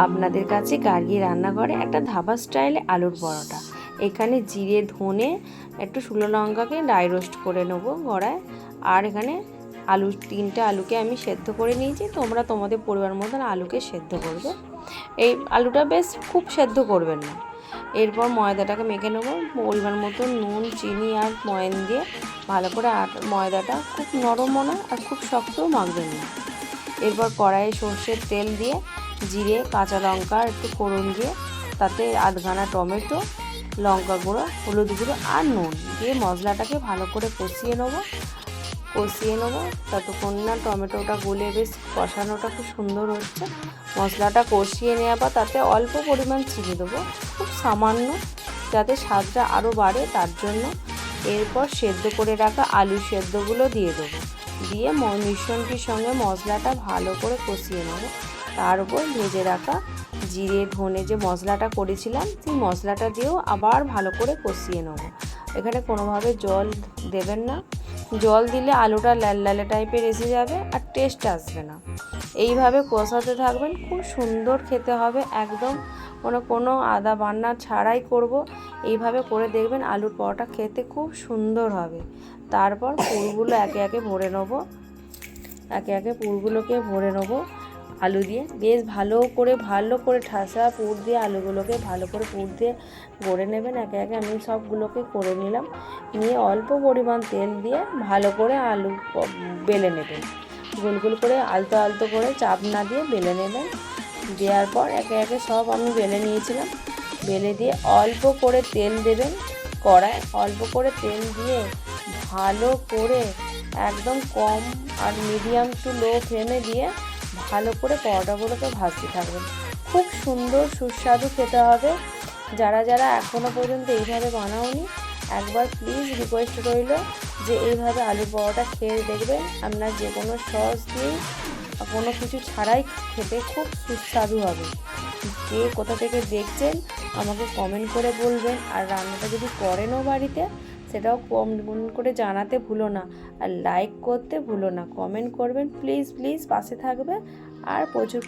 আপনাদের কাছে গার্গী রান্নাঘরে একটা ধাবা স্টাইলে আলুর পরোটা। এখানে জিরে ধনে একটু শুকনো লঙ্কাকে ড্রাই রোস্ট করে নেবো কড়ায়। আর এখানে তিনটে আলুকে আমি সেদ্ধ করে নিয়েছি। তোমরা তোমাদের পরিমাণ মতন আলুকে সেদ্ধ করবে। এই আলুটা বেশ খুব সেদ্ধ করবেন না। এরপর ময়দাটাকে মেখে নেবো পরিমাণ মতো নুন চিনি আর ময়ান দিয়ে ভালো করে। ময়দাটা খুব নরমও না আর খুব শক্তও মাখবেন না। এরপর কড়াইয়ে সর্ষের তেল দিয়ে জিরে কাঁচা লঙ্কা একটু ফোড়ন দিয়ে তাতে আধখানা টমেটো, লঙ্কা গুঁড়ো, হলুদ গুঁড়ো আর নুন দিয়ে মশলাটাকে ভালো করে কষিয়ে নেবো ততক্ষণ না টমেটোটা গলে বেশ কষানোটা খুব সুন্দর হচ্ছে। মশলাটা কষিয়ে নেওয়ার পর তাতে অল্প পরিমাণ চিনি দেবো, খুব সামান্য, যাতে স্বাদটা আরও বাড়ে তার জন্য। এরপর সেদ্ধ করে রাখা আলু সেদ্ধগুলো দিয়ে দেবো, দিয়ে মিশ্রণটির সঙ্গে মশলাটা ভালো করে কষিয়ে নেবো। তার উপর ভেজে রাখা জিরে ধনে যে মশলাটা করেছিলাম সেই মশলাটা দিয়েও আবার ভালো করে কষিয়ে নেবো। এখানে কোনোভাবে জল দেবেন না, জল দিলে আলুটা লাল টাইপের এসে যাবে আর টেস্ট আসবে না। এইভাবে কষাতে থাকবেন, খুব সুন্দর খেতে হবে, একদম কোনো আদা বান্না ছাড়াই করব। এইভাবে করে দেখবেন আলুর পরোটা খেতে খুব সুন্দর হবে। তারপর পুরগুলো একে একে ভরে নেবো আলু দিয়ে। বেশ ভালো করে ঠাসা পুর দিয়ে আলুগুলোকে ভালো করে পুর দিয়ে ভরে নেবেন। একে একে আমি সবগুলোকে করে নিলাম। নিয়ে অল্প পরিমাণ তেল দিয়ে ভালো করে আলু বেলে নেবেন। গোল গোল করে আলতো করে চাপ না দিয়ে বেলে নেবেন। দেওয়ার পর একে একে সব আমি বেলে নিয়েছিলাম। বেলে দিয়ে অল্প করে তেল দেবেন কড়ায়। অল্প করে তেল দিয়ে ভালো করে একদম কম আর মিডিয়াম টু লো ফ্লেমে দিয়ে ভালো করে পরোটাগুলোকে ভাজতে থাকবেন। খুব সুন্দর সুস্বাদু খেতে হবে। যারা এখনও পর্যন্ত এইভাবে বানাওনি, একবার প্লিজ রিকোয়েস্ট রইল যে এইভাবে আলু পরোটা খেয়ে দেখবেন। আপনার যে কোনো সস দিয়ে কোনো কিছু ছাড়াই খেতে খুব সুস্বাদু হবে। কে কোথা থেকে দেখছেন আমাকে কমেন্ট করে বলবেন। আর রান্নাটা যদি করেনও বাড়িতে, সেটাও কমেন্ট করে জানাতে ভুলো না। আর লাইক করতে ভুলো না, কমেন্ট করবেন প্লিজ পাশে থাকবে। আর প্রচুর